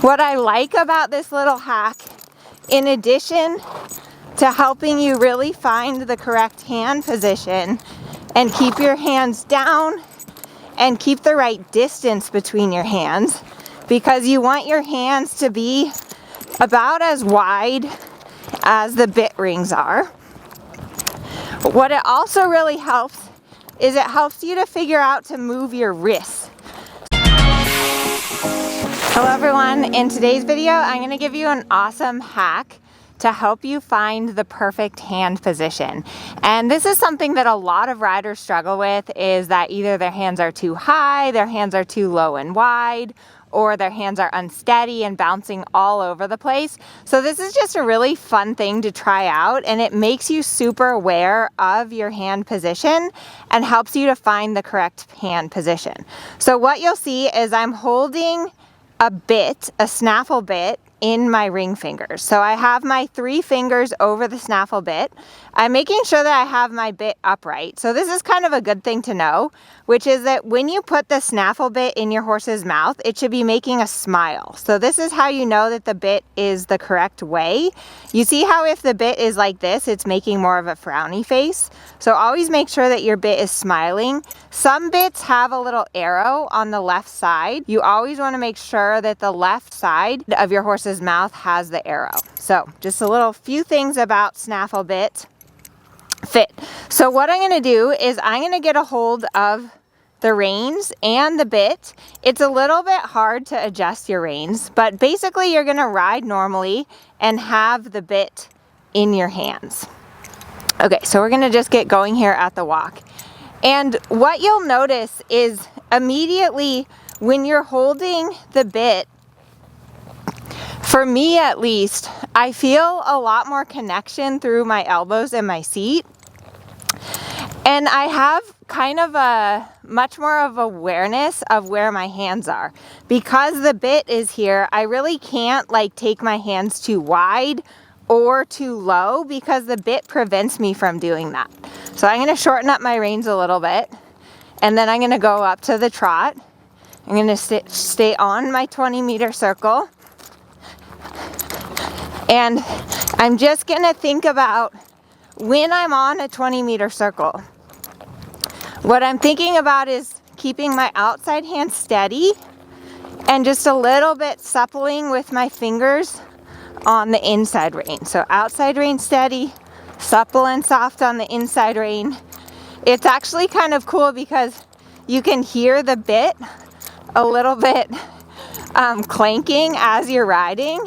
What I like about this little hack, in addition to helping you really find the correct hand position and keep your hands down and keep the right distance between your hands, because you want your hands to be about as wide as the bit rings are. What it also really helps is it helps you to figure out to move your wrists. Hello everyone, in today's video I'm going to give you an awesome hack to help you find the perfect hand position. And this is something that a lot of riders struggle with, is that either their hands are too high, their hands are too low and wide, or their hands are unsteady and bouncing all over the place. So this is just a really fun thing to try out, and it makes you super aware of your hand position and helps you to find the correct hand position. So what you'll see is I'm holding a bit, a snaffle bit, in my ring fingers. So I have my 3 fingers over the snaffle bit. I'm making sure that I have my bit upright. So this is kind of a good thing to know, which is that when you put the snaffle bit in your horse's mouth, it should be making a smile. So this is how you know that the bit is the correct way. You see how if the bit is like this, it's making more of a frowny face. So always make sure that your bit is smiling. Some bits have a little arrow on the left side. You always want to make sure that the left side of your horse's mouth has the arrow. So just a few things about snaffle bit fit. So what I'm going to do is I'm going to get a hold of the reins and the bit. It's a little bit hard to adjust your reins, but basically you're going to ride normally and have the bit in your hands. Okay, so we're going to just get going here at the walk. And what you'll notice is immediately when you're holding the bit, for me at least, I feel a lot more connection through my elbows and my seat. And I have kind of a much more of awareness of where my hands are. Because the bit is here, I really can't like take my hands too wide or too low because the bit prevents me from doing that. So I'm going to shorten up my reins a little bit, and then I'm going to go up to the trot. I'm going to stay on my 20-meter circle. And I'm just going to think about when I'm on a 20-meter circle. What I'm thinking about is keeping my outside hand steady and just a little bit suppling with my fingers on the inside rein. So outside rein steady, supple and soft on the inside rein. It's actually kind of cool because you can hear the bit a little bit clanking as you're riding.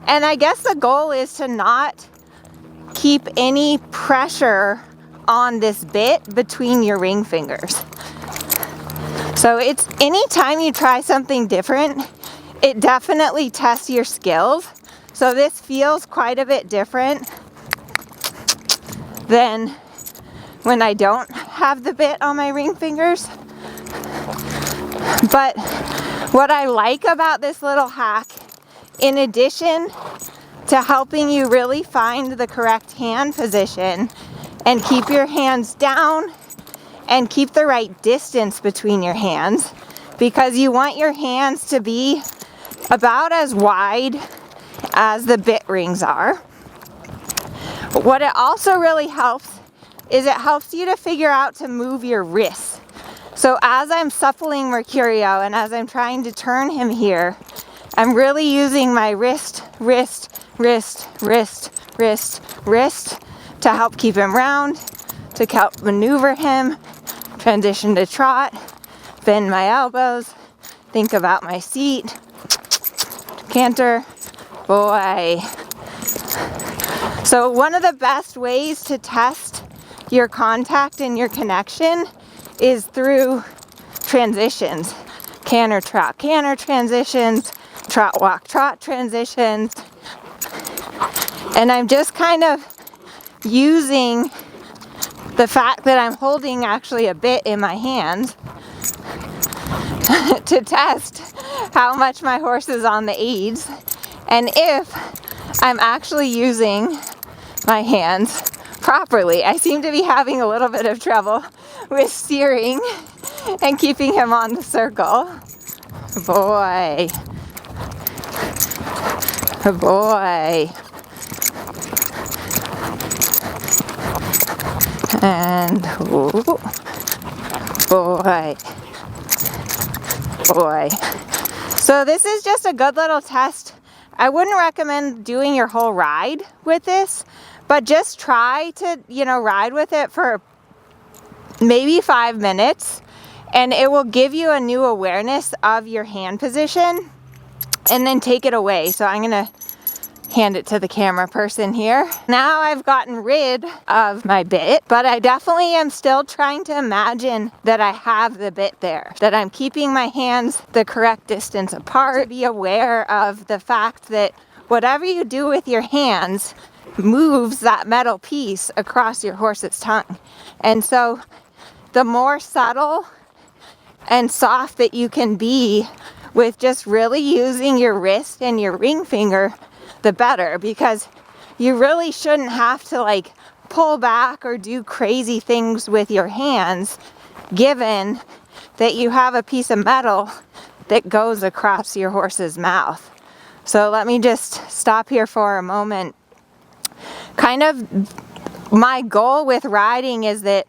And I guess the goal is to not keep any pressure on this bit between your ring fingers. So it's anytime you try something different, it definitely tests your skills. So this feels quite a bit different than when I don't have the bit on my ring fingers. But what I like about this little hack, in addition to helping you really find the correct hand position and keep your hands down and keep the right distance between your hands, because you want your hands to be about as wide as the bit rings are. What it also really helps is it helps you to figure out to move your wrists. So as I'm suppling Mercurio and as I'm trying to turn him here, I'm really using my wrist to help keep him round, to help maneuver him, transition to trot, bend my elbows, think about my seat, canter, boy. So one of the best ways to test your contact and your connection is through transitions. Canter, transitions, trot, walk, trot transitions. And I'm just kind of using the fact that I'm holding actually a bit in my hands to test how much my horse is on the aids and if I'm actually using my hands properly. I seem to be having a little bit of trouble with steering and keeping him on the circle. Boy. Good boy. And ooh, boy. Boy. So this is just a good little test. I wouldn't recommend doing your whole ride with this, but just try to, ride with it for maybe 5 minutes, and it will give you a new awareness of your hand position, and then take it away. So I'm gonna hand it to the camera person here. Now I've gotten rid of my bit, but I definitely am still trying to imagine that I have the bit there, that I'm keeping my hands the correct distance apart, to be aware of the fact that whatever you do with your hands moves that metal piece across your horse's tongue. And so the more subtle and soft that you can be with just really using your wrist and your ring finger, the better, because you really shouldn't have to like pull back or do crazy things with your hands, given that you have a piece of metal that goes across your horse's mouth. So let me just stop here for a moment. Kind of my goal with riding is that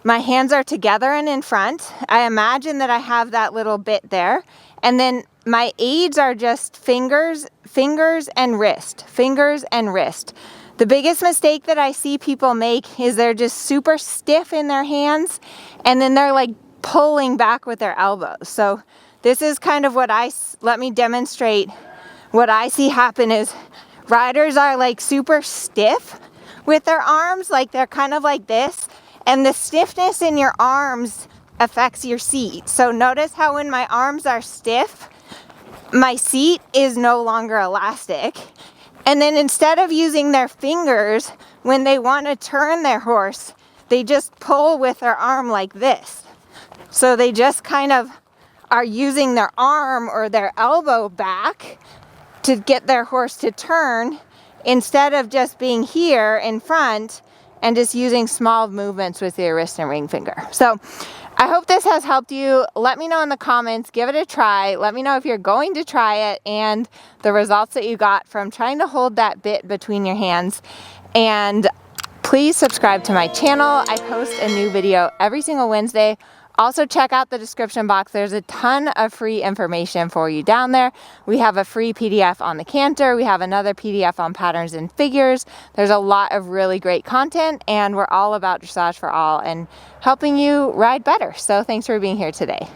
my hands are together and in front. I imagine that I have that little bit there, and then my aids are just fingers and wrist, fingers and wrist. The biggest mistake that I see people make is they're just super stiff in their hands, and then they're like pulling back with their elbows. So this is kind of let me demonstrate what I see happen is riders are like super stiff with their arms, like they're kind of like this, and the stiffness in your arms affects your seat. So notice how when my arms are stiff, my seat is no longer elastic. And then instead of using their fingers, when they want to turn their horse, they just pull with their arm like this. So they just kind of are using their arm or their elbow back to get their horse to turn, instead of just being here in front and just using small movements with your wrist and ring finger. So I hope this has helped you. Let me know in the comments, give it a try. Let me know if you're going to try it and the results that you got from trying to hold that bit between your hands. And please subscribe to my channel. I post a new video every single Wednesday. Also check out the description box. There's a ton of free information for you down there. We have a free PDF on the canter. We have another PDF on patterns and figures. There's a lot of really great content, and we're all about dressage for all and helping you ride better. So thanks for being here today.